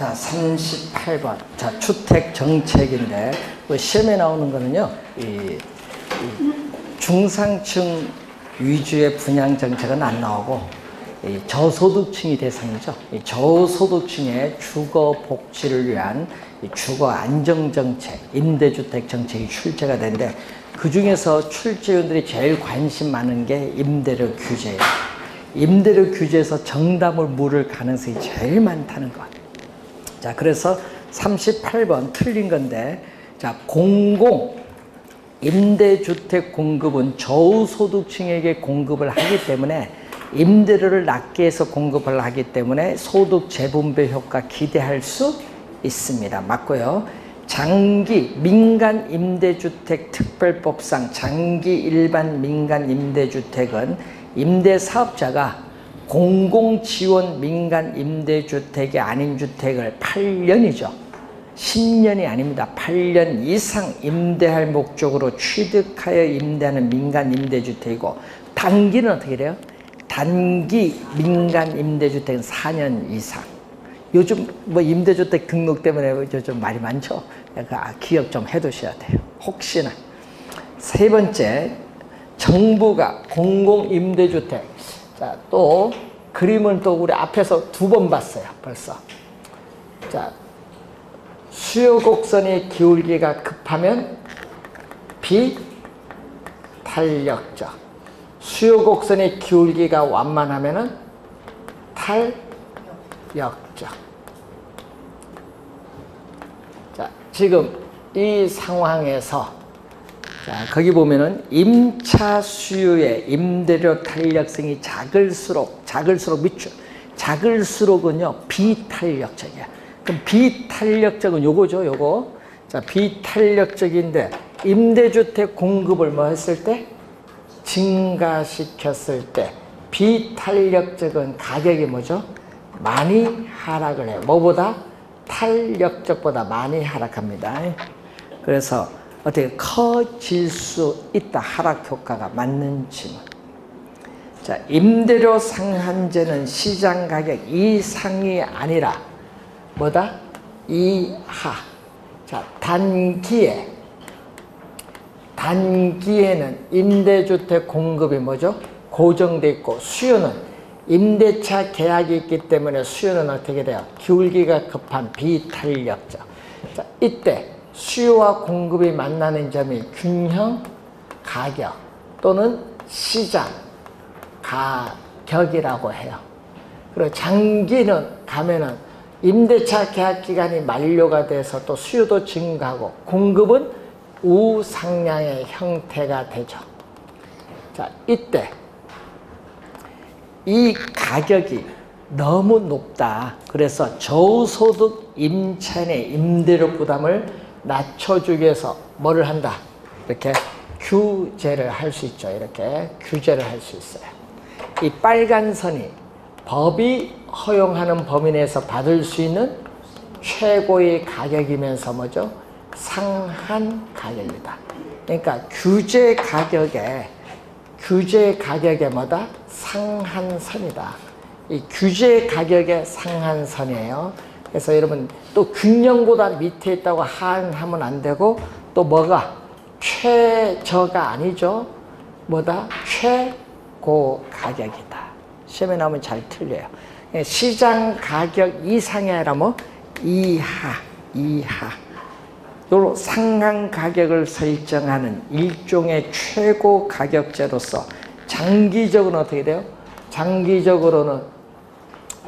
자, 38번. 자, 주택 정책인데, 시험에 나오는 거는요, 이 중상층 위주의 분양 정책은 안 나오고, 이 저소득층이 대상이죠. 이 저소득층의 주거 복지를 위한 주거 안정 정책, 임대주택 정책이 출제가 되는데, 그 중에서 출제위원들이 제일 관심 많은 게 임대료 규제예요. 임대료 규제에서 정답을 물을 가능성이 제일 많다는 것. 자, 그래서 38번 틀린 건데, 자, 공공 임대주택 공급은 저소득층에게 공급을 하기 때문에 임대료를 낮게 해서 공급을 하기 때문에 소득 재분배 효과 기대할 수 있습니다. 맞고요. 장기 민간 임대주택 특별법상 장기 일반 민간 임대주택은 임대사업자가 공공지원 민간 임대주택이 아닌 주택을 8년이죠. 10년이 아닙니다. 8년 이상 임대할 목적으로 취득하여 임대하는 민간 임대주택이고, 단기는 어떻게 돼요? 단기 민간 임대주택은 4년 이상. 요즘 뭐 임대주택 등록 때문에 요즘 말이 많죠. 기억 좀 해두셔야 돼요. 혹시나. 세 번째, 정부가 공공임대주택. 자, 또 그림은 또 우리 앞에서 2번 봤어요. 벌써. 자, 수요 곡선의 기울기가 급하면 비탄력적. 수요 곡선의 기울기가 완만하면은 탄력적. 자, 지금 이 상황에서, 자, 거기 보면은 임차 수요의 임대료 탄력성이 작을수록은요 비탄력적이야. 그럼 비탄력적은 요거죠, 요거. 자, 비탄력적인데 임대주택 공급을 뭐 했을 때? 증가시켰을 때 비탄력적은 가격이 뭐죠? 많이 하락을 해요. 뭐보다? 탄력적보다 많이 하락합니다. 그래서 어떻게 커질 수 있다. 하락 효과가 맞는 질문. 자, 임대료 상한제는 시장 가격 이상이 아니라 뭐다? 이하. 자, 단기에는 임대주택 공급이 뭐죠? 고정돼 있고, 수요는 임대차 계약이 있기 때문에 수요는 어떻게 돼요? 기울기가 급한 비탄력적. 자, 이때 수요와 공급이 만나는 점이 균형 가격 또는 시장 가격이라고 해요. 그리고 장기는 가면은 임대차 계약 기간이 만료가 돼서 또 수요도 증가하고 공급은 우상향의 형태가 되죠. 자, 이때 이 가격이 너무 높다. 그래서 저소득 임차인의 임대료 부담을 낮춰주기 위해서 뭐를 한다? 이렇게 규제를 할 수 있죠. 이렇게 규제를 할 수 있어요. 이 빨간 선이 법이 허용하는 범위 내에서 받을 수 있는 최고의 가격이면서 뭐죠? 상한 가격이다. 그러니까 규제 가격에 뭐다? 상한선이다. 이 규제 가격의 상한선이에요. 그래서 여러분 또 균형보다 밑에 있다고 하하면 안 되고, 또 뭐가? 최저가 아니죠. 뭐다? 최고 가격이다. 시험에 나오면 잘 틀려요. 시장 가격 이상이 아니라 뭐? 이하. 요 상한 가격을 설정하는 일종의 최고 가격제로서 장기적으로는 어떻게 돼요? 장기적으로는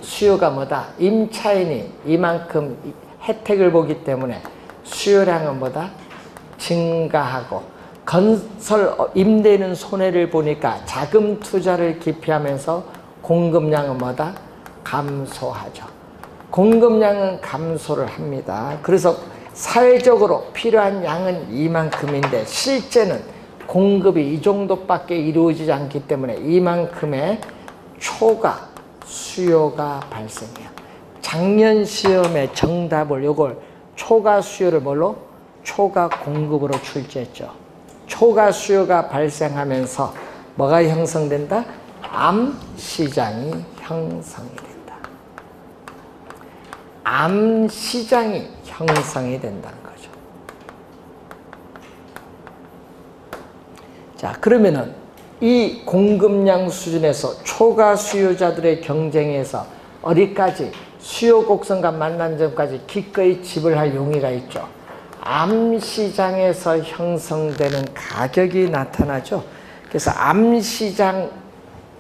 수요가 뭐다? 임차인이 이만큼 혜택을 보기 때문에 수요량은 뭐다? 증가하고, 건설 임대는 손해를 보니까 자금 투자를 기피하면서 공급량은 뭐다? 감소하죠. 공급량은 감소를 합니다. 그래서 사회적으로 필요한 양은 이만큼인데 실제는 공급이 이 정도밖에 이루어지지 않기 때문에 이만큼의 초과 수요가 발생해요. 작년 시험의 정답을 요걸 초과 수요를 뭘로? 초과 공급으로 출제했죠. 초과 수요가 발생하면서 뭐가 형성된다? 암시장이 형성이 된다. 암시장이 형성이 된다는 거죠. 자, 그러면은 이 공급량 수준에서 초과 수요자들의 경쟁에서 어디까지 수요 곡선과 만난 점까지 기꺼이 지불할 용의가 있죠. 암시장에서 형성되는 가격이 나타나죠. 그래서 암시장이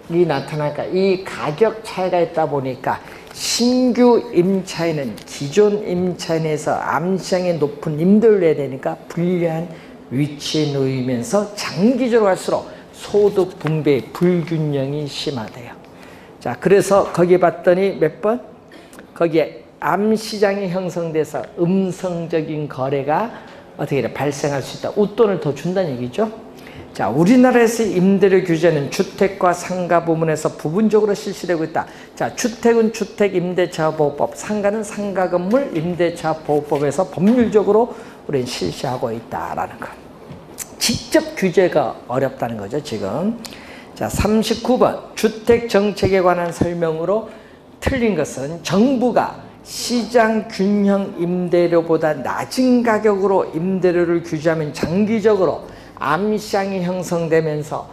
나타나니까 이 가격 차이가 있다 보니까 신규 임차인은 기존 임차인에서 암시장의 높은 임대료를 내야 되니까 불리한 위치에 놓이면서 장기적으로 갈수록 소득 분배의 불균형이 심화돼요. 자, 그래서 거기 봤더니 몇 번? 거기에 암시장이 형성돼서 음성적인 거래가 어떻게 돼? 발생할 수 있다. 웃돈을 더 준다는 얘기죠. 자, 우리나라에서 임대료 규제는 주택과 상가 부문에서 부분적으로 실시되고 있다. 자, 주택은 주택임대차보호법, 상가는 상가건물 임대차보호법에서 법률적으로 우리는 실시하고 있다라는 거. 직접 규제가 어렵다는 거죠, 지금. 자, 39번 주택정책에 관한 설명으로 틀린 것은 정부가 시장 균형 임대료보다 낮은 가격으로 임대료를 규제하면 장기적으로 암시장이 형성되면서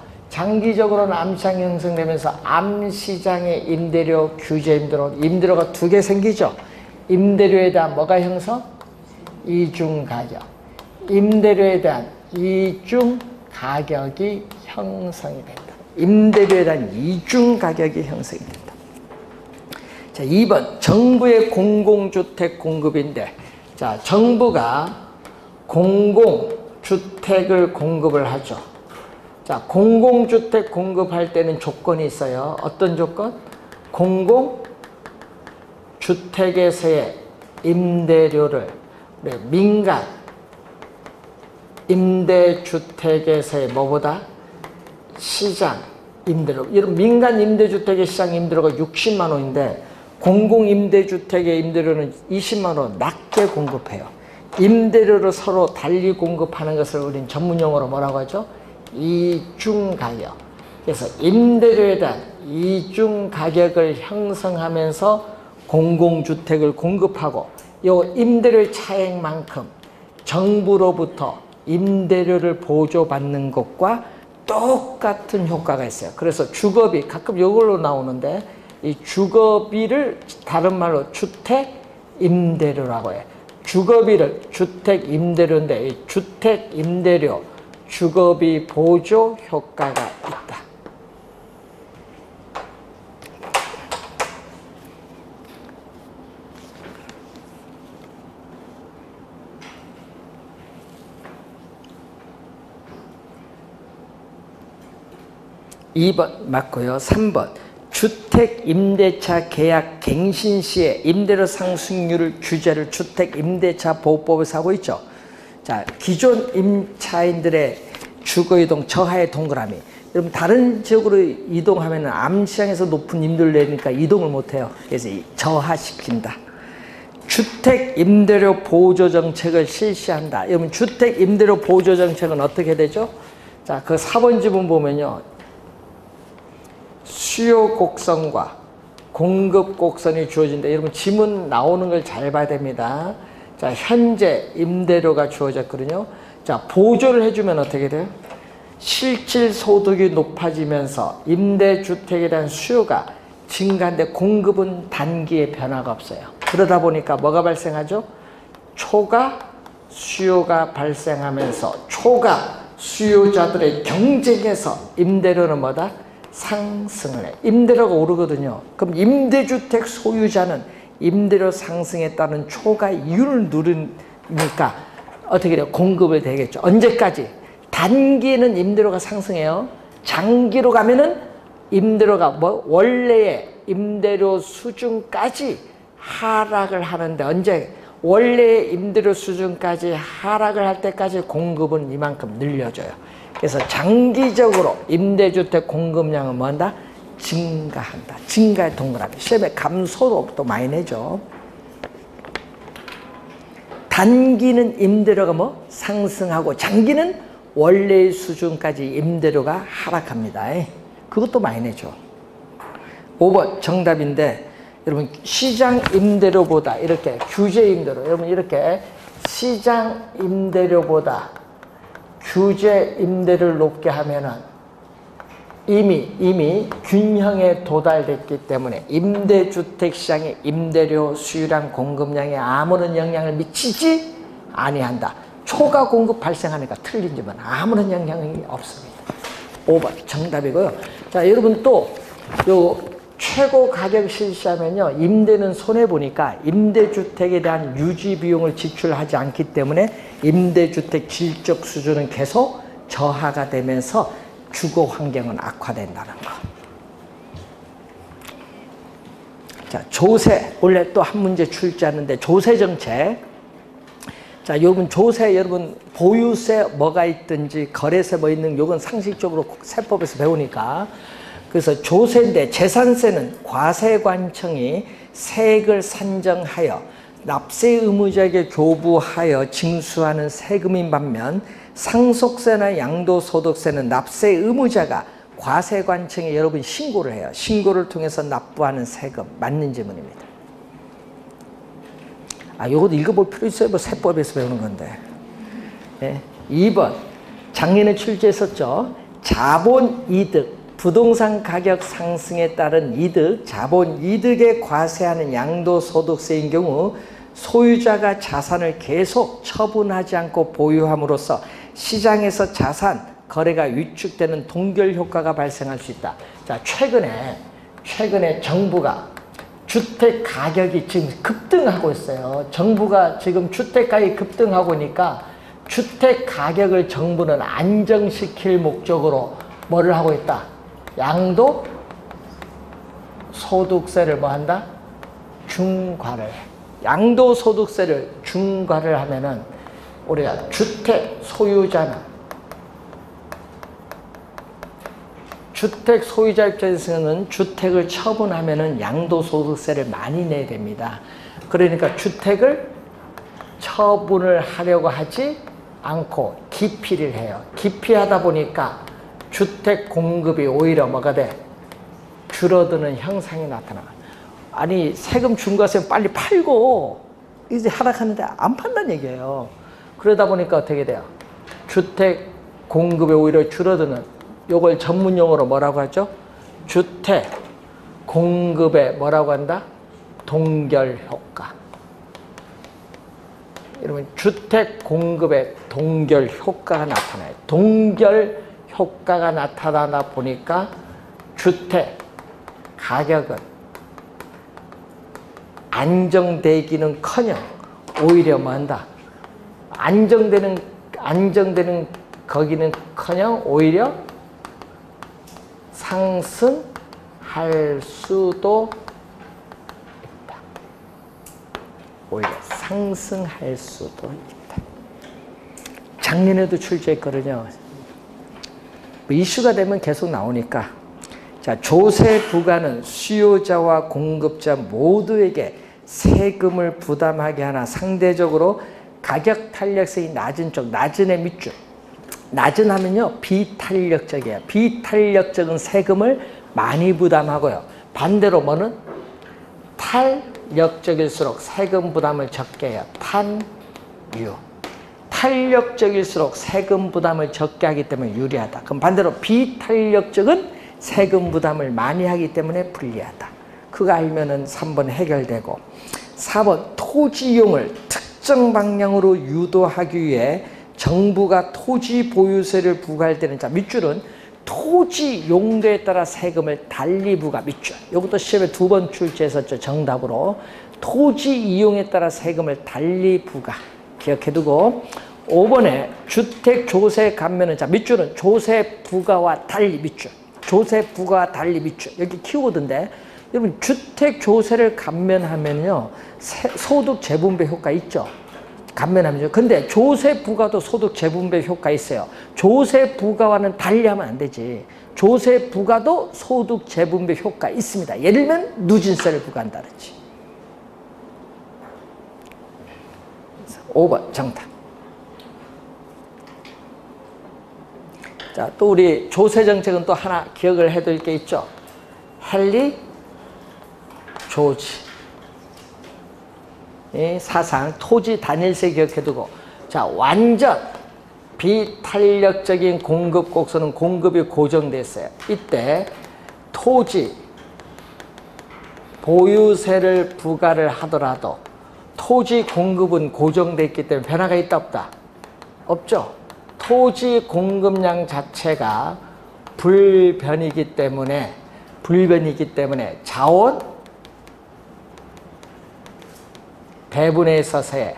암시장의 임대료 규제 임대료가 두 개 생기죠. 임대료에 대한 뭐가 형성? 이중 가격. 임대료에 대한 이중 가격이 형성이 된다. 임대료에 대한 이중 가격이 형성이 된다. 자, 2번 정부의 공공주택 공급인데, 자, 정부가 공공주택을 공급을 하죠. 자, 공공주택 공급할 때는 조건이 있어요. 어떤 조건? 공공주택에서의 임대료를 민간 임대주택에서의 뭐보다? 시장 임대료. 이런 민간 임대주택의 시장 임대료가 60만 원인데 공공임대주택의 임대료는 20만 원 낮게 공급해요. 임대료를 서로 달리 공급하는 것을 우리는 전문용어로 뭐라고 하죠? 이중가격. 그래서 임대료에 대한 이중가격을 형성하면서 공공주택을 공급하고 이 임대료의 차액만큼 정부로부터 임대료를 보조받는 것과 똑같은 효과가 있어요. 그래서 주거비, 가끔 이걸로 나오는데 이 주거비를 다른 말로 주택임대료라고 해요. 주거비를 주택임대료인데 이 주택임대료 주거비 보조 효과가 있다. (2번) 맞고요. (3번) 주택임대차 계약 갱신 시에 임대료 상승률을 규제를 주택임대차보호법에서 하고 있죠. 자, 기존 임차인들의 주거이동 저하의 동그라미. 여러분 다른 지역으로 이동하면 암시장에서 높은 임대료를 내니까 이동을 못해요. 그래서 저하시킨다. 주택임대료 보조정책을 실시한다. 여러분 주택임대료 보조정책은 어떻게 되죠? 자, 그 4번 지문 보면요. 수요 곡선과 공급 곡선이 주어진다. 여러분 지문 나오는 걸 잘 봐야 됩니다. 자, 현재 임대료가 주어졌거든요. 자, 보조를 해주면 어떻게 돼요? 실질 소득이 높아지면서 임대주택에 대한 수요가 증가하는데 공급은 단기에 변화가 없어요. 그러다 보니까 뭐가 발생하죠? 초과 수요가 발생하면서 초과 수요자들의 경쟁에서 임대료는 뭐다? 상승을 해. 임대료가 오르거든요. 그럼 임대주택 소유자는 임대료 상승에 따른 초과 이윤을 누리니까 어떻게 돼요? 공급이 되겠죠. 언제까지? 단기에는 임대료가 상승해요. 장기로 가면은 임대료가 원래의 임대료 수준까지 하락을 하는데 언제? 원래의 임대료 수준까지 하락을 할 때까지 공급은 이만큼 늘려져요. 그래서 장기적으로 임대주택 공급량은 뭐한다? 증가한다. 증가의 동그라미. 시험에 감소도 또 많이 내죠. 단기는 임대료가 뭐? 상승하고 장기는 원래의 수준까지 임대료가 하락합니다. 그것도 많이 내죠. 5번 정답인데 여러분 시장 임대료보다 이렇게 규제 임대료, 여러분 이렇게 시장 임대료보다 규제 임대료를 높게 하면은 이미 균형에 도달됐기 때문에 임대주택 시장의 임대료 수요량 공급량에 아무런 영향을 미치지 아니한다. 초과 공급 발생하니까 틀린지만 아무런 영향이 없습니다. 5번 정답이고요. 자, 여러분 또 요 최고 가격 실시하면요, 임대는 손해 보니까 임대주택에 대한 유지 비용을 지출하지 않기 때문에 임대주택 질적 수준은 계속 저하가 되면서 주거 환경은 악화된다는 거. 자, 조세 원래 또 한 문제 출제하는데 조세 정책. 자, 여러분 조세, 여러분 보유세 뭐가 있든지 거래세 뭐 있는, 요건 상식적으로 세법에서 배우니까. 그래서 조세인데 재산세는 과세관청이 세액을 산정하여 납세 의무자에게 교부하여 징수하는 세금인 반면 상속세나 양도소득세는 납세 의무자가 과세관청에 여러분 신고를 해요. 신고를 통해서 납부하는 세금. 맞는 질문입니다. 요것도 읽어볼 필요 있어요. 뭐 세법에서 배우는 건데. 네. 2번 작년에 출제했었죠. 자본이득, 부동산 가격 상승에 따른 이득, 자본이득에 과세하는 양도소득세인 경우 소유자가 자산을 계속 처분하지 않고 보유함으로써 시장에서 자산 거래가 위축되는 동결 효과가 발생할 수 있다. 자, 최근에 정부가 주택 가격이 지금 급등하고 있어요. 정부가 지금 주택 가격이 급등하고 있으니까 주택 가격을 정부는 안정시킬 목적으로 뭐를 하고 있다? 양도 소득세를 뭐 한다? 중과를 해. 양도 소득세를 중과를 하면은 우리가 주택 소유자 입장에서는 주택을 처분하면은 양도소득세를 많이 내야 됩니다. 그러니까 주택을 처분을 하려고 하지 않고 기피를 해요. 기피하다 보니까 주택 공급이 오히려 뭐가 돼? 줄어드는 형상이 나타나. 아니, 세금 중과세 빨리 팔고 이제 하락하는데 안 판다는 얘기예요. 그러다 보니까 어떻게 돼요? 주택 공급이 오히려 줄어드는, 요걸 전문용어로 뭐라고 하죠? 주택 공급에 뭐라고 한다? 동결 효과. 여러분, 주택 공급에 동결 효과가 나타나요. 동결 효과가 나타나다 보니까 주택 가격은 안정되기는커녕 오히려 뭐 한다? 안정되는 거기는커녕 오히려 상승할 수도 있다. 오히려 상승할 수도 있다. 작년에도 출제했거든요. 이슈가 되면 계속 나오니까. 자, 조세 부과는 수요자와 공급자 모두에게 세금을 부담하게 하나 상대적으로 가격 탄력성이 낮은 쪽, 낮은 애 밑줄. 낮은 하면요, 비탄력적이에요. 비탄력적인 세금을 많이 부담하고요. 반대로 뭐는? 탄력적일수록 세금 부담을 적게 해요. 탄유. 탄력적일수록 세금 부담을 적게 하기 때문에 유리하다. 그럼 반대로 비탄력적은 세금 부담을 많이 하기 때문에 불리하다. 그거 알면은 3번 해결되고. 4번 토지 이용을 특정 방향으로 유도하기 위해 정부가 토지 보유세를 부과할 때는, 자, 밑줄은 토지 용도에 따라 세금을 달리 부과. 밑줄. 이것도 시험에 2번 출제했었죠. 정답으로. 토지 이용에 따라 세금을 달리 부과. 기억해두고. 5번에 주택 조세 감면은, 자, 밑줄은 조세 부과와 달리. 밑줄. 조세 부과와 달리. 밑줄. 여기 키워드인데, 여러분 주택 조세를 감면하면요 소득 재분배 효과 있죠. 감면하면요. 근데 조세 부과도 소득 재분배 효과 있어요. 조세 부과와는 달리하면 안 되지. 조세 부과도 소득 재분배 효과 있습니다. 예를 들면 누진세를 부과한다든지. 5번 정답. 자, 또 우리 조세 정책은 또 하나 기억을 해둘 게 있죠. 헨리 조지. 이 사상, 토지 단일세 기억해두고. 자, 완전 비탄력적인 공급 곡선은 공급이 고정됐어요. 이때 토지, 보유세를 부과를 하더라도 토지 공급은 고정됐기 때문에 변화가 있다 없다? 없죠. 토지 공급량 자체가 불변이기 때문에 자원 배분에 있어서의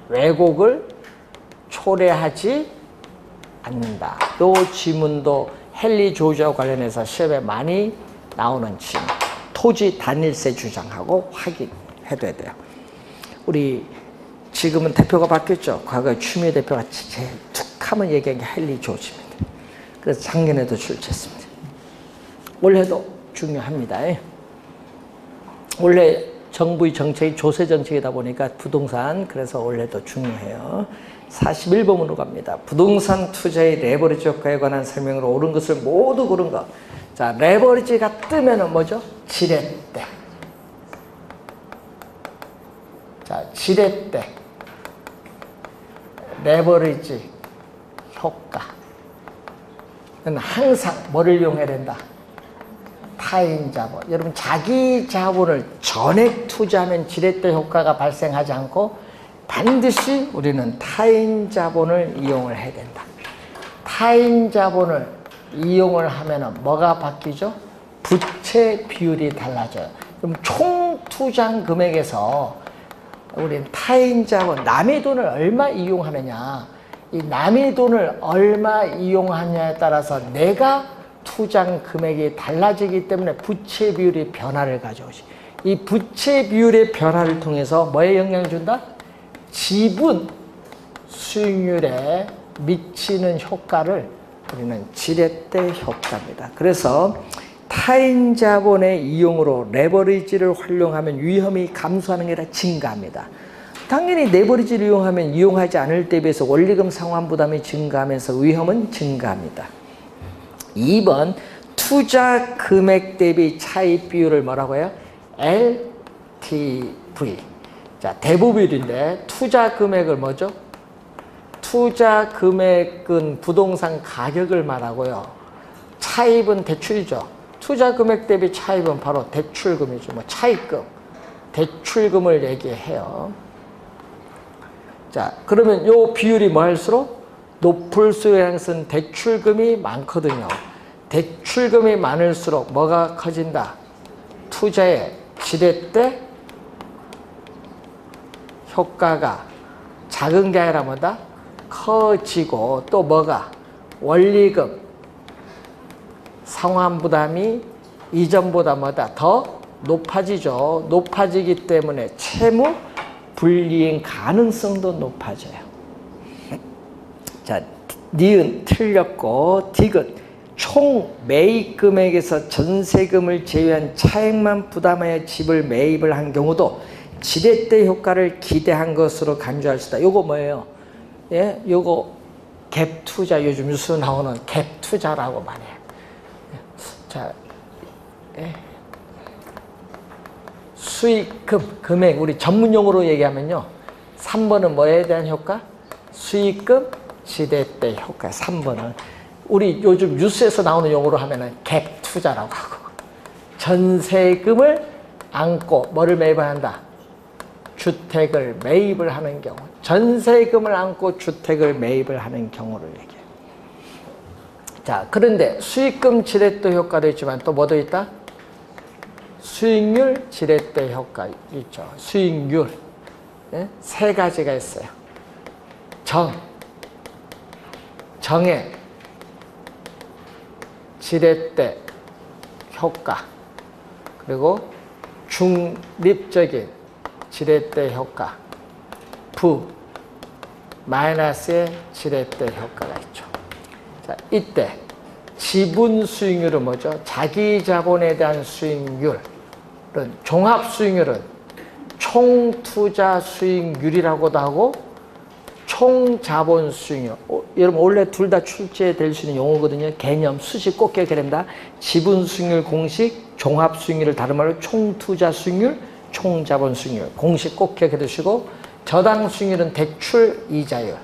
왜곡을 초래하지 않는다. 이 지문도 헨리 조지와 관련해서 시험에 많이 나오는 지문. 토지 단일세 주장하고 확인해둬야 돼요. 우리 지금은 대표가 바뀌었죠. 과거에 추미애 대표가 제일 툭하면 얘기한 게 헨리 조지입니다. 그래서 작년에도 출제했습니다. 올해도 중요합니다. 올해 정부의 정책이 조세 정책이다 보니까 부동산, 그래서 올해도 중요해요. 41번으로 갑니다. 부동산 투자의 레버리지 효과에 관한 설명으로 옳은 것을 모두 고른 것. 자, 레버리지가 뜨면은 뭐죠? 지렛대. 자, 지렛대. 레버리지 효과. 항상 뭐를 이용해야 된다? 타인 자본. 여러분, 자기 자본을 전액 투자하면 지렛대 효과가 발생하지 않고 반드시 우리는 타인 자본을 이용을 해야 된다. 타인 자본을 이용을 하면 뭐가 바뀌죠? 부채 비율이 달라져요. 그럼 총 투자 금액에서 우리는 타인 자본, 남의 돈을 얼마 이용하느냐, 이 남의 돈을 얼마 이용하냐에 따라서 내가 투자 금액이 달라지기 때문에 부채 비율이 변화를 가져오지. 이 부채 비율의 변화를 통해서 뭐에 영향을 준다? 지분 수익률에 미치는 효과를 우리는 지렛대 효과입니다. 그래서 타인 자본의 이용으로 레버리지를 활용하면 위험이 감소하는 게 아니라 증가합니다. 당연히 레버리지를 이용하면 이용하지 않을 때에 비해서 원리금 상환 부담이 증가하면서 위험은 증가합니다. 2번, 투자 금액 대비 차익 비율을 뭐라고 해요? LTV. 자, 대부비율인데 투자 금액을 뭐죠? 투자 금액은 부동산 가격을 말하고요. 차입은 대출이죠. 투자 금액 대비 차입은 바로 대출금이죠. 뭐 차입금, 대출금을 얘기해요. 자, 그러면 요 비율이 뭐 할수록 높을수록 항상 대출금이 많거든요. 대출금이 많을수록 뭐가 커진다? 투자의 지렛대 효과가 작은 게 아니라 뭐다? 커지고, 또 뭐가? 원리금 상환 부담이 이전보다 뭐다? 더 높아지죠. 높아지기 때문에 채무 불이행 가능성도 높아져요. 자, 니은 틀렸고, 디귿 총 매입 금액에서 전세금을 제외한 차액만 부담하여 집을 매입을 한 경우도 지렛대 효과를 기대한 것으로 간주할 수 있다. 요거 뭐예요? 예, 요거 갭 투자, 요즘 뉴스 나오는 갭 투자라고 말해요. 자, 예. 수익금, 금액, 우리 전문용어로 얘기하면요. 3번은 뭐에 대한 효과? 수익금, 지렛대 효과. 3번은. 우리 요즘 뉴스에서 나오는 용어로 하면은 갭 투자라고 하고. 전세금을 안고 뭐를 매입을 한다? 주택을 매입을 하는 경우. 전세금을 안고 주택을 매입을 하는 경우를 얘기해요. 자, 그런데 수익금 지렛대 효과도 있지만 또 뭐도 있다? 수익률 지렛대 효과 있죠. 수익률. 네? 세 가지가 있어요. 정의 지렛대 효과, 그리고 중립적인 지렛대 효과, 마이너스의 지렛대 효과가 있죠. 자, 이때 지분 수익률은 뭐죠? 자기 자본에 대한 수익률, 종합 수익률은 총 투자 수익률이라고도 하고 총자본 수익률. 여러분 원래 둘 다 출제될 수 있는 용어거든요. 개념, 수식 꼭 기억해야 됩니다. 지분 수익률 공식, 종합 수익률을 다른 말로 총투자 수익률, 총자본 수익률. 공식 꼭 기억해 두시고, 저당 수익률은 대출 이자율.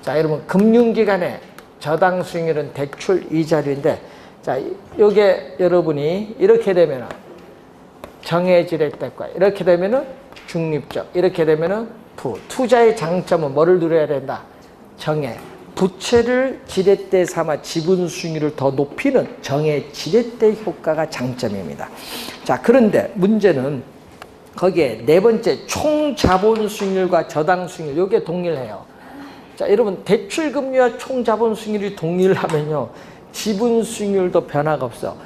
자, 여러분 금융기관의 저당 수익률은 대출 이자율인데, 자, 요게 여러분이 이렇게 되면은 정해질 때과 이렇게 되면은 중립적, 이렇게 되면은 부. 투자의 장점은 뭐를 누려야 된다? 정해. 부채를 지렛대 삼아 지분 수익률을 더 높이는 정해 지렛대 효과가 장점입니다. 자, 그런데 문제는 거기에 네 번째 총 자본 수익률과 저당 수익률, 요게 동일해요. 자, 여러분 대출 금리와 총 자본 수익률이 동일하면요, 지분 수익률도 변화가 없어.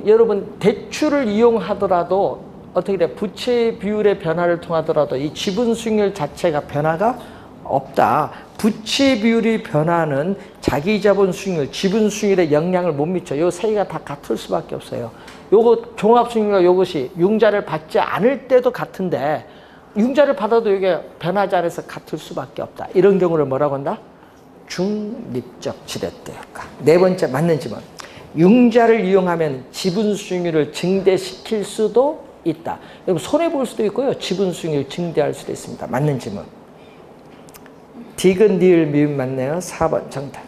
여러분 대출을 이용하더라도 어떻게 돼? 부채 비율의 변화를 통하더라도 이 지분 수익률 자체가 변화가 없다. 부채 비율이 변화는 자기 자본 수익률, 지분 수익률에 영향을 못 미쳐. 요 세 개가 다 같을 수밖에 없어요. 요거 종합 수익률과 요것이 융자를 받지 않을 때도 같은데, 융자를 받아도 이게 변하지 않아서 같을 수밖에 없다. 이런 경우를 뭐라고 한다? 중립적 지렛대 효과. 네 번째 맞는 질문. 융자를 이용하면 지분 수익률을 증대시킬 수도 있다. 여러분 손해볼 수도 있고요, 지분 수익률 증대할 수도 있습니다. 맞는 질문. 디귿, 니을, 미음 맞네요. 4번 정답.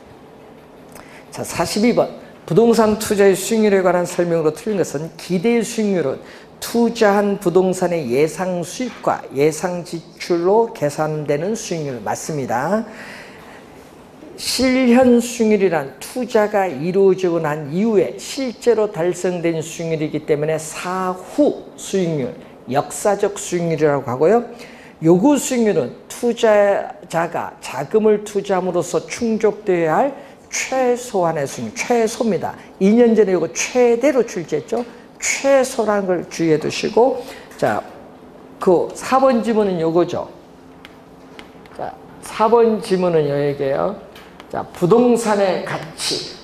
자, 42번. 부동산 투자의 수익률에 관한 설명으로 틀린 것은 기대 수익률은 투자한 부동산의 예상 수익과 예상 지출로 계산되는 수익률 맞습니다. 실현 수익률이란 투자가 이루어지고 난 이후에 실제로 달성된 수익률이기 때문에 사후 수익률, 역사적 수익률이라고 하고요. 요구 수익률은 투자자가 자금을 투자함으로써 충족되어야 할 최소한의 수익률, 최소입니다. 2년 전에 이거 최대로 출제했죠. 최소라는 걸 주의해 두시고, 자, 그 4번 지문은 요거죠. 자, 4번 지문은 요에게요. 자, 부동산의 가치.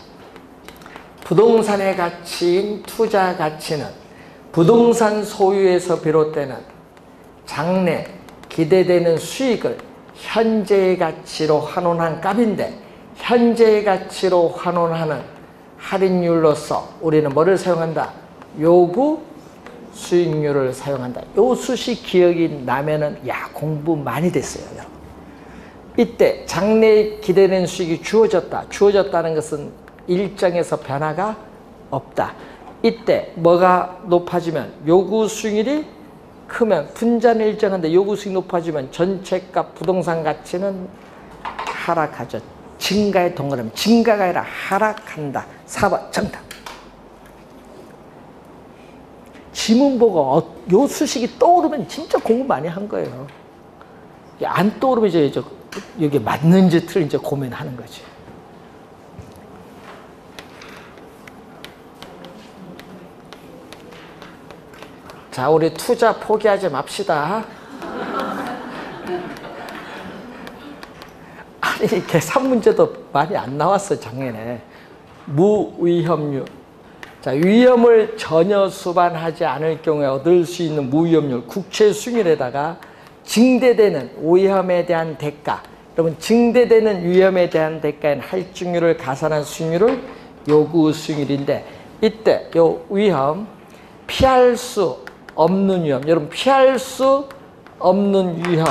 부동산의 가치인 투자 가치는 부동산 소유에서 비롯되는 장래 기대되는 수익을 현재의 가치로 환원한 값인데, 현재의 가치로 환원하는 할인율로서 우리는 뭐를 사용한다? 요구 수익률을 사용한다. 요 수식 기억이 나면은 야, 공부 많이 됐어요, 여러분. 이때 장래에 기대되는 수익이 주어졌다. 주어졌다는 것은 일정에서 변화가 없다. 이때 뭐가 높아지면, 요구 수익률이 크면, 분자는 일정한데 요구 수익이 높아지면 전체값 부동산 가치는 하락하죠. 증가의 동그라미, 증가가 아니라 하락한다. 4번 정답. 지문 보고 요 수식이 떠오르면 진짜 공부 많이 한 거예요. 안 떠오르면 이제 여기 맞는지 틀린지 고민하는 거지. 자, 우리 투자 포기하지 맙시다. 아니, 계산 문제도 많이 안 나왔어, 작년에. 무위험률. 자, 위험을 전혀 수반하지 않을 경우에 얻을 수 있는 무위험률, 국채 수익률에다가 증대되는 위험에 대한 대가, 여러분 증대되는 위험에 대한 대가인 할증률을 가산한 수익률을 요구 수익률인데, 이때 요 위험, 피할 수 없는 위험, 여러분 피할 수 없는 위험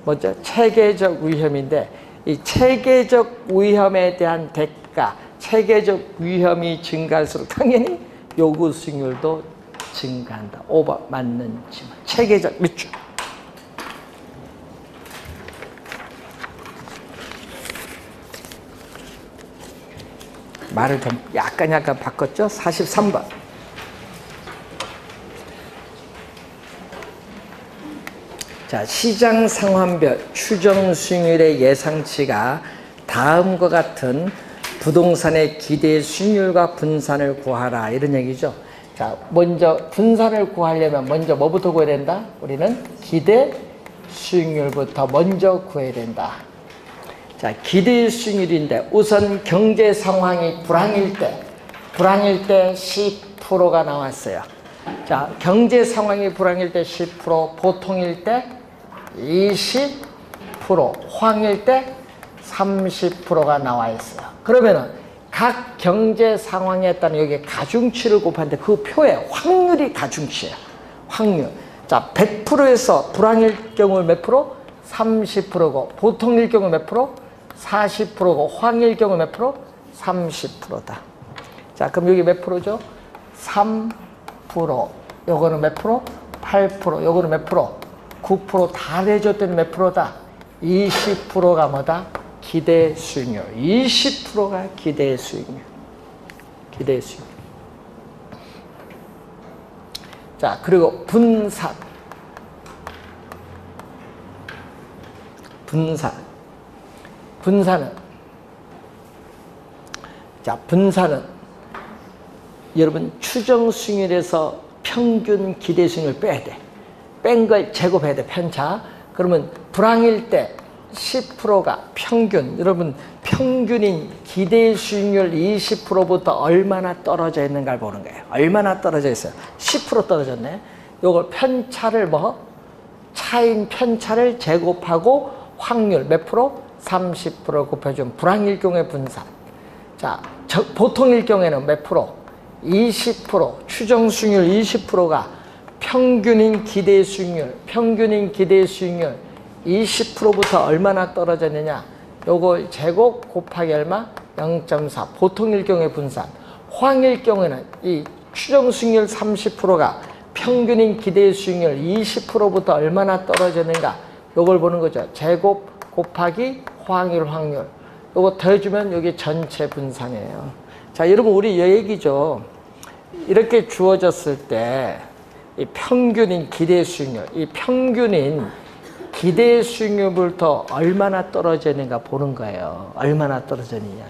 뭐죠? 체계적 위험인데, 이 체계적 위험에 대한 대가, 체계적 위험이 증가할수록 당연히 요구 수익률도 증가한다. 5번 맞는 질문. 체계적 밑줄. 말을 좀 약간 바꿨죠? 43번. 자, 시장 상황별 추정 수익률의 예상치가 다음과 같은 부동산의 기대 수익률과 분산을 구하라, 이런 얘기죠. 자, 먼저 분산을 구하려면 먼저 뭐부터 구해야 된다? 우리는 기대 수익률부터 먼저 구해야 된다. 자, 기대 수익률인데 우선 경제 상황이 불황일 때 10%가 나왔어요. 자, 경제 상황이 불황일 때 10%, 보통일 때 20%, 10%, 호황일 때 30%가 나와 있어요. 그러면은 각 경제 상황에 따른 여기 가중치를 곱하는데 그 표에 확률이 가중치예요. 확률. 자, 100%에서 불황일 경우 몇 프로? 30%고, 보통일 경우 몇 프로? 40%고, 호황일 경우 몇 프로? 30%다. 자, 그럼 여기 몇 프로죠? 3%. 요거는 몇 프로? 8%. 요거는 몇 프로? 9%. 다 내줬더니 몇 프로다? 20%가 뭐다? 기대 수익률. 20%가 기대 수익률. 기대 수익률. 자, 그리고 분산. 분산은 자, 분산은 여러분 추정 수익률에서 평균 기대 수익률을 빼야 돼. 뺀 걸 제곱해야 돼. 편차. 그러면 불황일 때 10%가 평균, 여러분 평균인 기대 수익률 20%부터 얼마나 떨어져 있는가를 보는 거예요. 얼마나 떨어져 있어요? 10% 떨어졌네. 요걸 편차를 차인 편차를 제곱하고 확률 몇 프로? 30% 곱해준 불황일 경우의 분산. 자, 보통일 경우에는 몇 프로? 20%, 추정 수익률 20%가 평균인 기대 수익률, 평균인 기대 수익률 20%부터 얼마나 떨어졌느냐? 요걸 제곱 곱하기 얼마? 0.4. 보통일 경우의 분산. 호황일 경우에는 이 추정 수익률 30%가 평균인 기대 수익률 20%부터 얼마나 떨어졌는가? 요걸 보는 거죠. 제곱 곱하기 호황일 확률. 요거 더해주면 여기 전체 분산이에요. 자, 여러분 우리 이 얘기죠. 이렇게 주어졌을 때 이 평균인 기대 수익률, 이 평균인 기대 수익률부터 얼마나 떨어지는가 보는 거예요. 얼마나 떨어지느냐.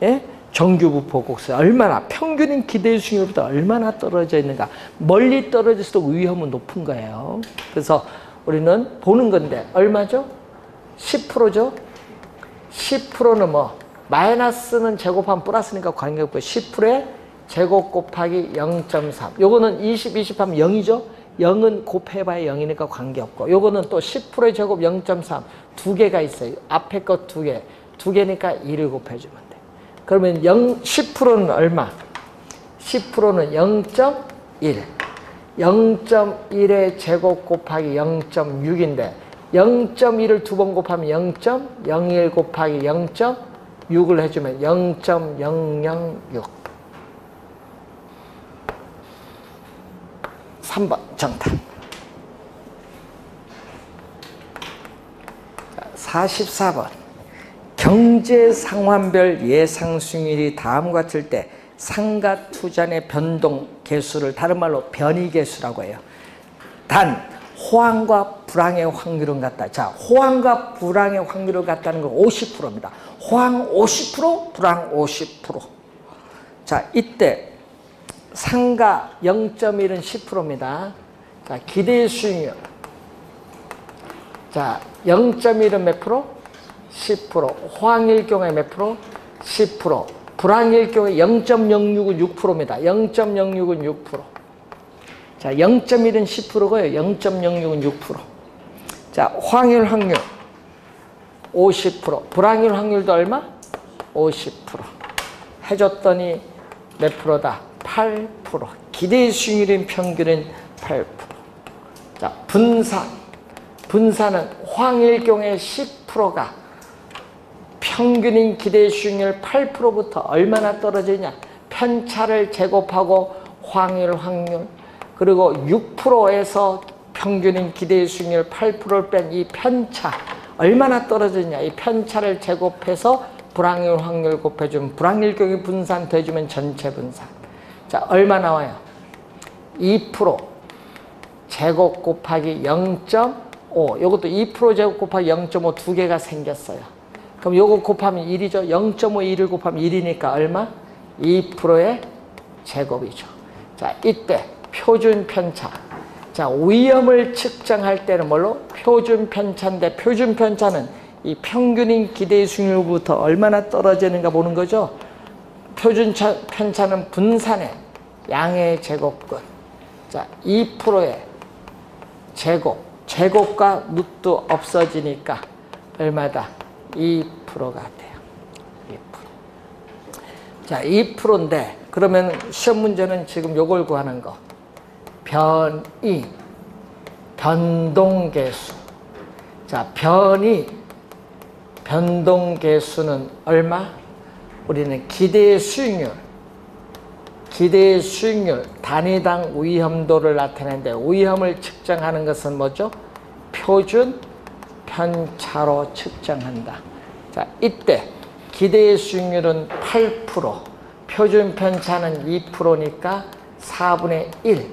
예? 정규부포 곡선 얼마나 평균인 기대 수익률보다 얼마나 떨어져 있는가. 멀리 떨어질수록 위험은 높은 거예요. 그래서 우리는 보는 건데 얼마죠? 10%죠. 10%는 뭐 마이너스는 제곱하면 플러스니까 관계없고 10%에 제곱 곱하기 0.3. 요거는 20, 20 하면 0이죠. 0은 곱해봐야 0이니까 관계없고 요거는 또 10%의 제곱 0.3 두 개가 있어요. 앞에 것 두 개. 두 개니까 1을 곱해주면 돼. 그러면 10%는 얼마? 10%는 0.1. 0.1의 제곱 곱하기 0.6인데 0.1을 두 번 곱하면 0.01 곱하기 0.6을 해주면 0.006. 3번 정답. 44번. 경제 상황별 예상 수익률이 다음과 같을 때 상가 투자의 변동 개수를 다른 말로 변이 개수라고 해요. 단 호황과 불황의 확률은 같다. 자, 호황과 불황의 확률을 같다는 건 50%입니다. 호황 50%, 불황 50%. 자, 이때 상가 0.1은 10%입니다. 자, 기대 수익률. 자, 0.1은 몇 프로? 10%. 호황일 경우에 몇 프로? 10%. 불황일 경우에 0.06은 6%입니다. 0.06은 6%. 자, 0.1은 10%고요. 0.06은 6%. 자, 호황일 확률 50%. 불황일 확률도 얼마? 50%. 해줬더니 몇 프로다? 8%. 기대 수익률인 평균은 8%. 자, 분산. 분산은 호황일 경우에 10%가 평균인 기대 수익률 8%부터 얼마나 떨어지냐? 편차를 제곱하고 호황일 확률 그리고 6%에서 평균인 기대 수익률 8%를 뺀 이 편차 얼마나 떨어지냐? 이 편차를 제곱해서 불황일 확률 곱해주면 불황일 경우에 분산 더해주면 전체 분산. 자, 얼마 나와요? 2% 제곱 곱하기 0.5. 요것도 2% 제곱 곱하기 0.5 두 개가 생겼어요. 그럼 요거 곱하면 1이죠. 0.5, 1을 곱하면 1이니까 얼마? 2%의 제곱이죠. 자, 이때 표준 편차. 자, 위험을 측정할 때는 뭘로? 표준 편차인데 표준 편차는 이 평균인 기대 수익률부터 얼마나 떨어지는가 보는 거죠. 표준 편차는 분산의 양의 제곱근. 자, 2%의 제곱. 제곱과 루트 없어지니까 얼마다? 2%가 돼요. 2%. 자, 2%인데 그러면 시험 문제는 지금 요걸 구하는 거. 변이, 변동계수. 자, 변동계수는 얼마? 우리는 기대 수익률, 단위당 위험도를 나타내는데 위험을 측정하는 것은 뭐죠? 표준 편차로 측정한다. 자, 이때 기대 수익률은 8%, 표준 편차는 2%니까 4분의 1,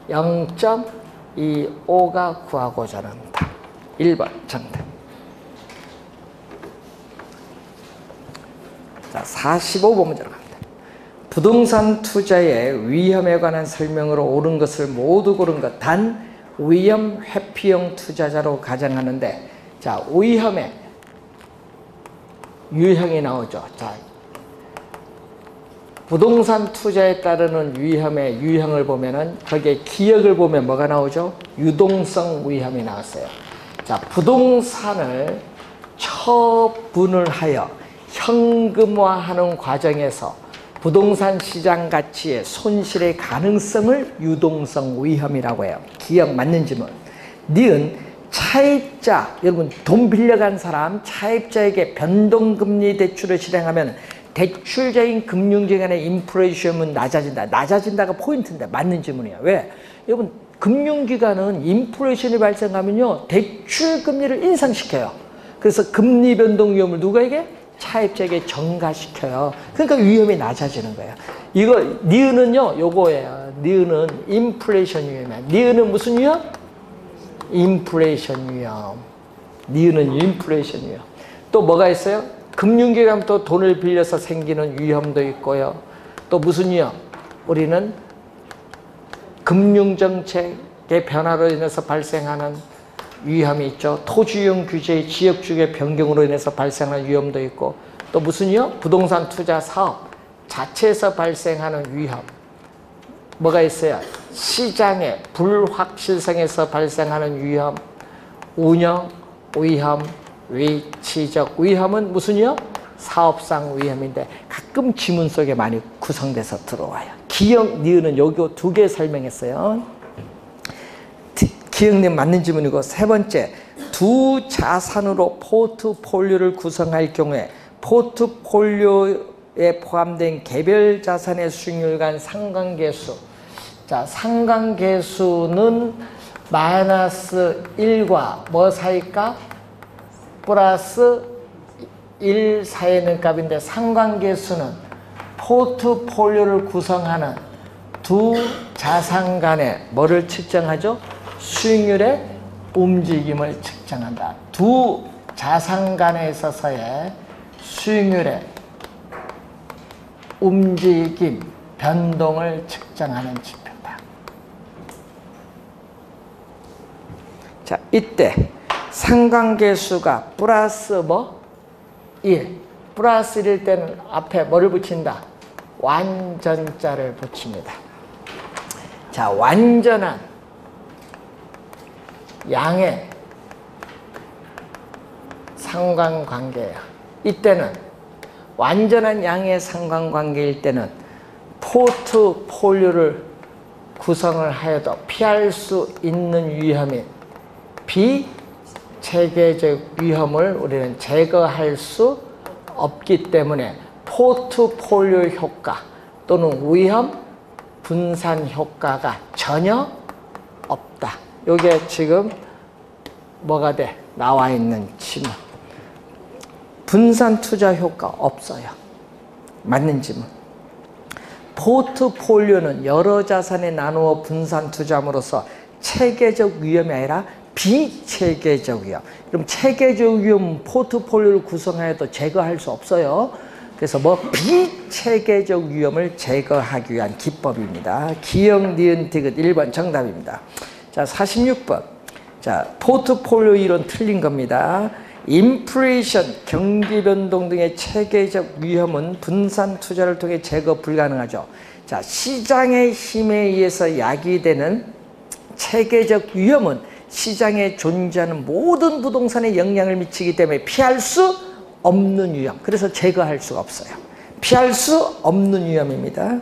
0.25가 구하고자 하는 답. 1번 정답. 자, 45번 문제로 갑니다. 부동산 투자의 위험에 관한 설명으로 옳은 것을 모두 고른 것. 단 위험 회피형 투자자로 가정하는데, 자, 위험의 유형이 나오죠. 자, 부동산 투자에 따르는 위험의 유형을 보면은 거기에 기억을 보면 뭐가 나오죠? 유동성 위험이 나왔어요. 자, 부동산을 처분을 하여 현금화하는 과정에서 부동산 시장 가치의 손실의 가능성을 유동성 위험이라고 해요. 기억 맞는 질문. 니은 차입자, 여러분 돈 빌려간 사람 차입자에게 변동금리 대출을 실행하면 대출자인 금융기관의 인플레이션은 낮아진다. 낮아진다가 포인트인데 맞는 질문이에요. 왜? 여러분 금융기관은 인플레이션이 발생하면요 대출 금리를 인상시켜요. 그래서 금리 변동 위험을 누구에게? 차입자에게 전가시켜요. 그러니까 위험이 낮아지는 거예요. 이거 니은은요 요거예요. 니은은 인플레이션 위험이야. 니은은 무슨 위험? 인플레이션 위험. 니은은 인플레이션 위험. 또 뭐가 있어요? 금융기관 또 돈을 빌려서 생기는 위험도 있고요. 또 무슨 위험? 우리는 금융정책의 변화로 인해서 발생하는 위험이 있죠. 토지용 규제의 지역주의 변경으로 인해서 발생하는 위험도 있고, 또 무슨 위험? 부동산 투자 사업 자체에서 발생하는 위험. 뭐가 있어요? 시장의 불확실성에서 발생하는 위험, 운영 위험, 위치적 위험은 무슨 위험? 사업상 위험인데 가끔 지문 속에 많이 구성돼서 들어와요. 기억, 니은은 요거 두 개 설명했어요. 기억님 맞는 질문이고, 세 번째, 두 자산으로 포트폴리오를 구성할 경우에 포트폴리오에 포함된 개별 자산의 수익률 간 상관계수. 자, 상관계수는 마이너스 1과 뭐 사이값? 플러스 1 사이에 있는 값인데, 상관계수는 포트폴리오를 구성하는 두 자산 간의 뭐를 측정하죠? 수익률의 움직임을 측정한다. 두 자산 간에 있어서의 수익률의 움직임, 변동을 측정하는 지표다. 자, 이때 상관계수가 플러스 뭐? 1. 플러스 1일 때는 앞에 뭐를 붙인다? 완전자를 붙입니다. 자, 완전한 양의 상관관계예요. 이때는 완전한 양의 상관관계일 때는 포트폴리오를 구성을 하여도 피할 수 있는 위험인 비체계적 위험을 우리는 제거할 수 없기 때문에 포트폴리오 효과 또는 위험 분산 효과가 전혀 없다. 요게 지금 뭐가 돼? 나와 있는 질문. 분산 투자 효과 없어요. 맞는 질문. 포트폴리오는 여러 자산에 나누어 분산 투자함으로써 체계적 위험이 아니라 비체계적 위험. 그럼 체계적 위험은 포트폴리오를 구성하여도 제거할 수 없어요. 그래서 뭐 비체계적 위험을 제거하기 위한 기법입니다. 기억, 니은, 디귿 1번 정답입니다. 자, 46번. 자, 포트폴리오 이론 틀린 겁니다. 인플레이션, 경기 변동 등의 체계적 위험은 분산 투자를 통해 제거 불가능하죠. 자, 시장의 힘에 의해서 야기되는 체계적 위험은 시장에 존재하는 모든 부동산에 영향을 미치기 때문에 피할 수 없는 위험. 그래서 제거할 수가 없어요. 피할 수 없는 위험입니다.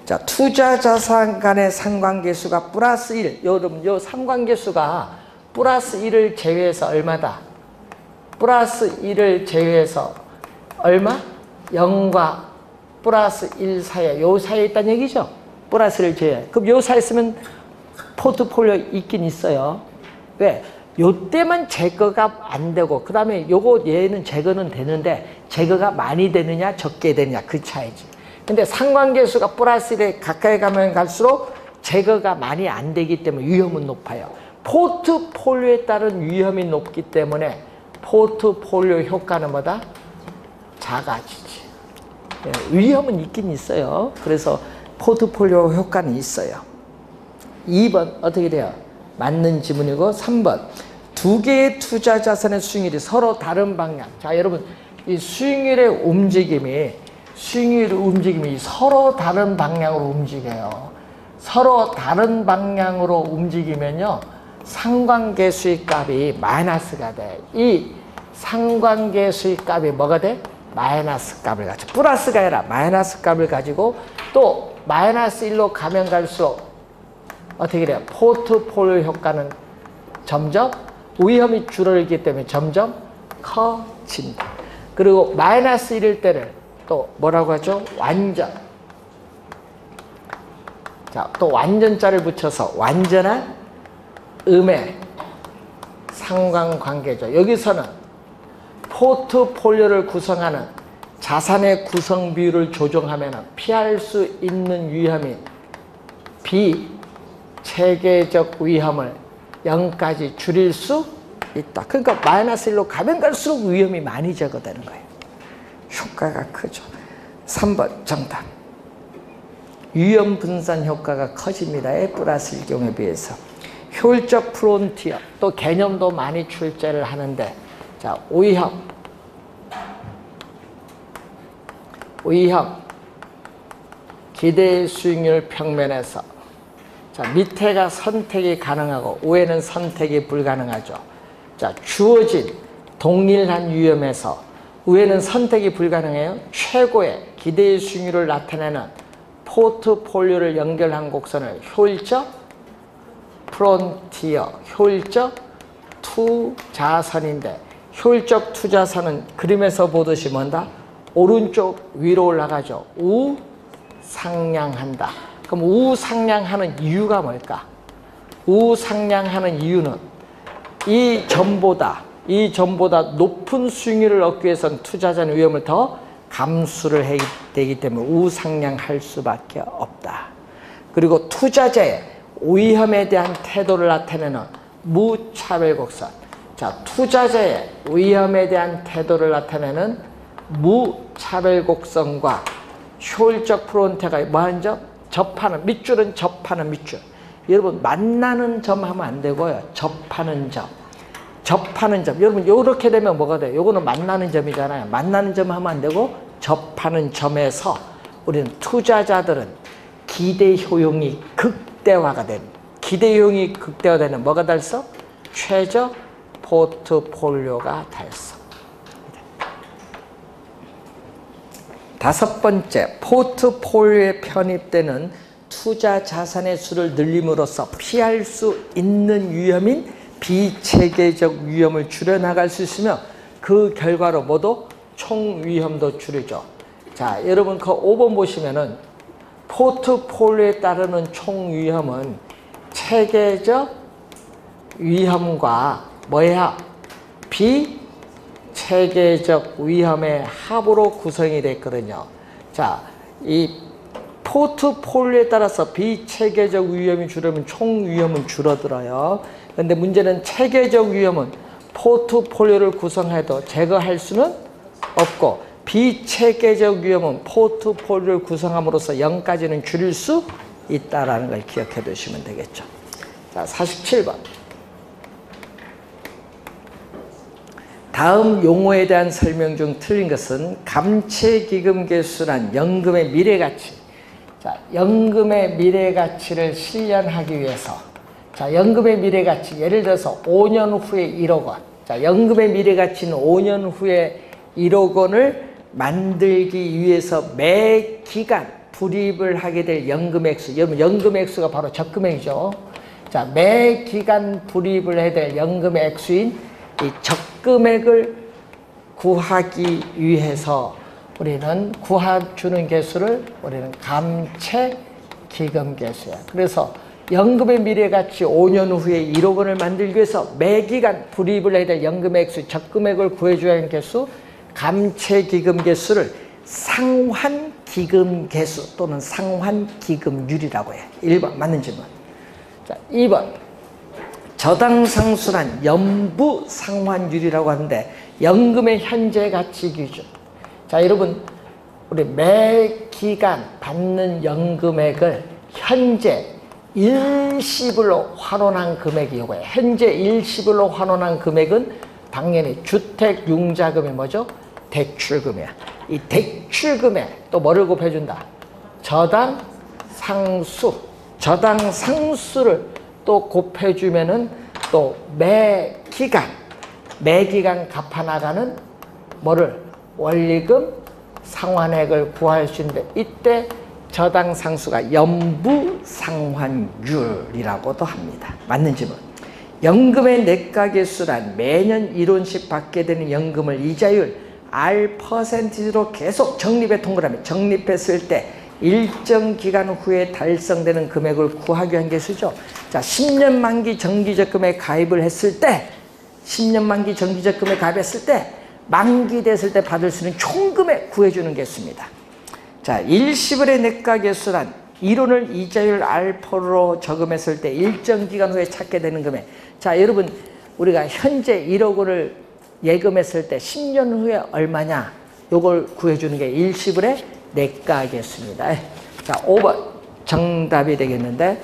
자, 투자 자산 간의 상관계수가 플러스 1. 여러분, 요 상관계수가 플러스 1을 제외해서 얼마다? 플러스 1을 제외해서 얼마? 0과 플러스 1 사이에, 요 사이에 있다는 얘기죠. 플러스를 제외. 그럼 요 사이에 있으면 포트폴리오 있긴 있어요. 왜? 요때만 제거가 안 되고, 그 다음에 요거 얘는 제거는 되는데 제거가 많이 되느냐 적게 되느냐 그 차이지. 근데 상관계수가 플러스 1에 가까이 가면 갈수록 제거가 많이 안 되기 때문에 위험은 높아요. 포트폴리오에 따른 위험이 높기 때문에 포트폴리오 효과는 뭐다? 작아지지. 위험은 있긴 있어요. 그래서 포트폴리오 효과는 있어요. 2번 어떻게 돼요? 맞는 지문이고, 3번 두 개의 투자 자산의 수익률이 서로 다른 방향. 자, 여러분, 이 수익률의 움직임이 서로 다른 방향으로 움직여요. 서로 다른 방향으로 움직이면요, 상관계수의 값이 마이너스가 돼. 이 상관계수의 값이 뭐가 돼? 마이너스 값을 가지고, 플러스가 아니라 마이너스 값을 가지고, 또 마이너스 1로 가면 갈수록 어떻게 돼요? 포트폴리오 효과는 점점 위험이 줄어들기 때문에 점점 커진다. 그리고 마이너스 1일 때는 또 뭐라고 하죠? 완전. 자, 또 완전자를 붙여서 완전한 음의 상관관계죠. 여기서는 포트폴리오를 구성하는 자산의 구성 비율을 조정하면 피할 수 있는 위험인 비체계적 위험을 0까지 줄일 수 있다. 그러니까 마이너스 1로 가면 갈수록 위험이 많이 제거되는 거예요. 효과가 크죠. 3번 정답. 위험 분산 효과가 커집니다. 플러스 1 경우에 비해서. 효율적 프론티어. 또 개념도 많이 출제를 하는데, 자, 위험, 기대 수익률 평면에서, 자, 밑에가 선택이 가능하고 위에는 선택이 불가능하죠. 자, 주어진 동일한 위험에서 위에는 선택이 불가능해요. 최고의 기대 수익률을 나타내는 포트폴리오를 연결한 곡선을 효율적 프론티어, 효율적 투자선인데, 효율적 투자선은 그림에서 보듯이 뭔다? 오른쪽 위로 올라가죠. 우상향한다. 그럼 우상향하는 이유가 뭘까? 우상향하는 이유는 이 점보다 높은 수익률을 얻기 위해서는 투자자는 위험을 더 감수를 해야 되기 때문에 우상향할 수밖에 없다. 그리고 투자자의 위험에 대한 태도를 나타내는 무차별곡선. 자, 투자자의 위험에 대한 태도를 나타내는 무차별곡선과 효율적 프론트가 뭐하는 점? 접하는, 밑줄은 접하는 밑줄. 여러분, 만나는 점 하면 안 되고요. 접하는 점. 접하는 점. 여러분, 요렇게 되면 뭐가 돼요? 요거는 만나는 점이잖아요. 만나는 점 하면 안 되고 접하는 점에서 우리는 투자자들은 기대 효용이 극대화가 되는, 기대 효용이 극대화되는 뭐가 달성? 최저 포트폴리오가 달성. 5번째, 포트폴리오에 편입되는 투자 자산의 수를 늘림으로써 피할 수 있는 위험인 비체계적 위험을 줄여나갈 수 있으며 그 결과로 모두 총 위험도 줄이죠. 자, 여러분 그 5번 보시면은 포트폴리오에 따르는 총 위험은 체계적 위험과 뭐야? 비체계적 위험의 합으로 구성이 됐거든요. 자, 이 포트폴리오에 따라서 비체계적 위험이 줄으면 총 위험은 줄어들어요. 그런데 문제는 체계적 위험은 포트폴리오를 구성해도 제거할 수는 없고, 비체계적 위험은 포트폴리오를 구성함으로써 0까지는 줄일 수 있다는 걸 기억해 두시면 되겠죠. 자, 47번. 다음 용어에 대한 설명 중 틀린 것은 감채기금계수란 연금의 미래가치. 자, 연금의 미래가치를 실현하기 위해서, 자, 연금의 미래가치. 예를 들어서 5년 후에 1억 원. 자, 연금의 미래가치는 5년 후에 1억 원을 만들기 위해서 매 기간 불입을 하게 될 연금 액수. 여러분, 연금 액수가 바로 적금액이죠. 자, 매 기간 불입을 해야 될 연금의 액수인 이 적금액을 구하기 위해서 우리는 구해주는 개수를 우리는 감채기금계수야. 그래서 연금의 미래가치 5년 후에 1억 원을 만들기 위해서 매 기간 불입을 해야 될 연금의 액수, 적금액을 구해줘야 하는 개수, 감채기금계수를 상환기금계수 또는 상환기금률이라고 해. 1번 맞는 질문. 자, 2번 저당상수란 연부상환율이라고 하는데 연금의 현재 가치 기준. 자, 여러분, 우리 매 기간 받는 연금액을 현재 일시불로 환원한 금액이 이거예요. 현재 일시불로 환원한 금액은 당연히 주택융자금이 뭐죠? 대출금이야. 이 대출금에 또 뭐를 곱해준다? 저당상수. 저당상수를 또 곱해주면은 또 매 기간 갚아나가는 뭐를? 원리금 상환액을 구할 수 있는데 이때 저당상수가 연부상환율이라고도 합니다. 맞는 질문. 연금의 내가계수란 매년 1원씩 받게 되는 연금을 이자율 R%로 계속 적립에 동그라미 적립했을 때 일정 기간 후에 달성되는 금액을 구하기 위한 계수죠. 자, 10년 만기 정기적금에 가입을 했을 때 10년 만기 정기적금에 가입했을 때 만기됐을 때 받을 수 있는 총금액 구해주는 개수입니다. 자, 일시불의 내가계수란 1원을 이자율 R로 적금했을 때 일정 기간 후에 찾게 되는 금액. 자, 여러분, 우리가 현재 1억 원을 예금했을 때 10년 후에 얼마냐? 요걸 구해주는 게 일시불의 내가계수입니다. 자, 5번 정답이 되겠는데,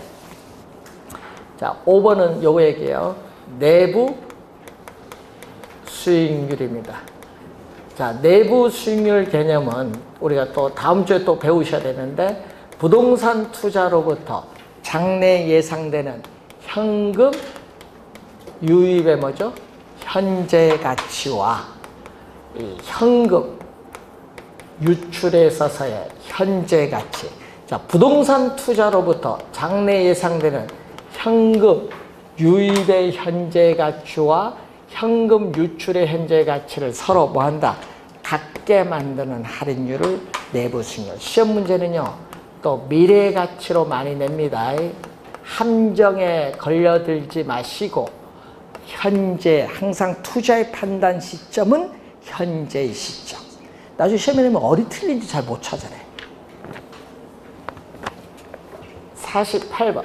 자, 5번은 요거 얘기예요. 내부 수익률입니다. 자, 내부 수익률 개념은 우리가 또 다음 주에 또 배우셔야 되는데, 부동산 투자로부터 장래 예상되는 현금 유입의 뭐죠? 현재 가치와 이 현금 유출에 있어서의 현재 가치. 자, 부동산 투자로부터 장래 예상되는 현금 유입의 현재 가치와 현금 유출의 현재 가치를 서로 뭐한다? 같게 만드는 할인율을 내부 수익률. 시험 문제는요, 또 미래 가치로 많이 냅니다. 함정에 걸려들지 마시고 현재 항상 투자의 판단 시점은 현재의 시점. 나중에 시험에 내면 어디 틀린지 잘 못 찾아내. 48번.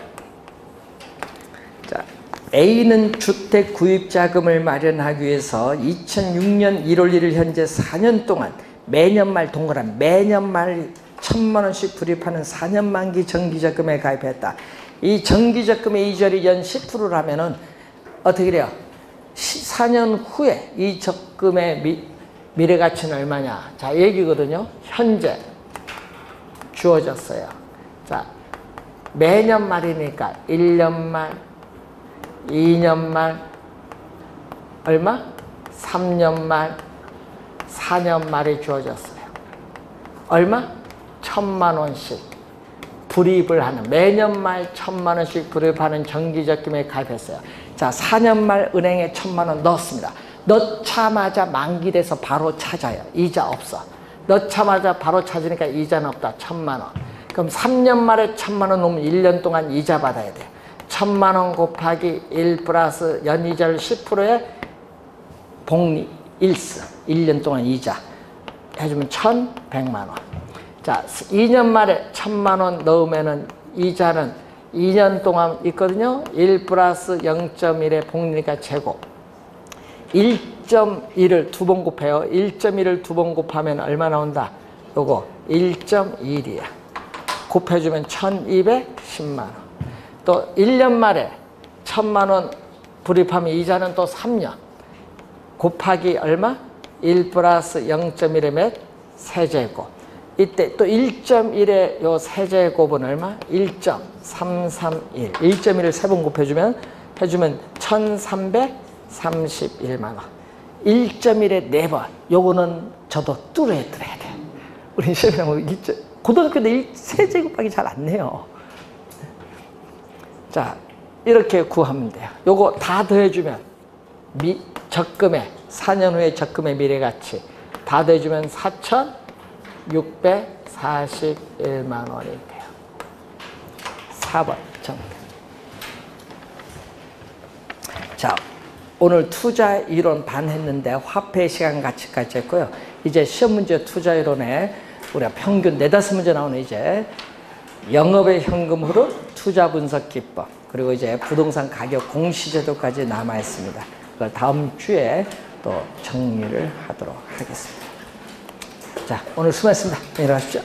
자, A는 주택 구입 자금을 마련하기 위해서 2006년 1월 1일 현재 4년 동안 매년 말 동그란 매년 말 1,000만 원씩 불입하는 4년 만기 정기적금에 가입했다. 이 정기적금의 이자율이 연 10%라면은 어떻게 돼요? 4년 후에 이 적금의 미래 가치는 얼마냐? 자, 얘기거든요. 현재 주어졌어요. 자, 매년 말이니까 1년 말, 2년 말, 얼마? 3년 말, 4년 말에 주어졌어요. 얼마? 1,000만 원씩 불입을 하는, 매년 말 1,000만 원씩 불입하는 정기적금에 가입했어요. 자, 4년 말 은행에 1,000만 원 넣었습니다. 넣자마자 만기돼서 바로 찾아요. 이자 없어. 넣자마자 바로 찾으니까 이자는 없다. 1,000만 원. 그럼 3년 말에 1,000만 원 넣으면 1년 동안 이자 받아야 돼요. 1,000만 원 곱하기 1 플러스 연이자율 10%에 복리 1스. 1년 동안 이자 해주면 1,100만 원. 자, 2년 말에 1,000만 원 넣으면은 이자는 2년 동안 있거든요. 1 플러스 0.1의 복리니까 제곱. 1.1을 두 번 곱해요. 1.1을 두 번 곱하면 얼마 나온다? 요거 1.1이야. 곱해주면 1,210만 원. 또 1년 말에 1,000만 원 불입하면 이자는 또 3년. 곱하기 얼마? 1 플러스 0.1의 몇? 세제곱. 이때 또 1.1의 요 세제곱은 얼마? 1.331. 1.1을 3번 곱해주면 1331만 원. 1.1에 4번. 요거는 저도 뚫어야 돼. 우리 시험에 고등학교 때 세제곱하기 잘 안 내요. 자, 이렇게 구하면 돼요. 요거 다 더해주면 적금의 4년 후에 적금의 미래가치 다 더해주면 4,641만 원이 돼요. 4번 정답. 자, 오늘 투자 이론 반 했는데 화폐 시간 가치까지 했고요. 이제 시험 문제 투자 이론에 우리가 평균 4-5문제 나오는 이제 영업의 현금 흐름, 투자 분석 기법, 그리고 이제 부동산 가격 공시제도까지 남아 있습니다. 그걸 다음 주에 또 정리를 하도록 하겠습니다. 자, 오늘 수고하셨습니다. 내려가십시오.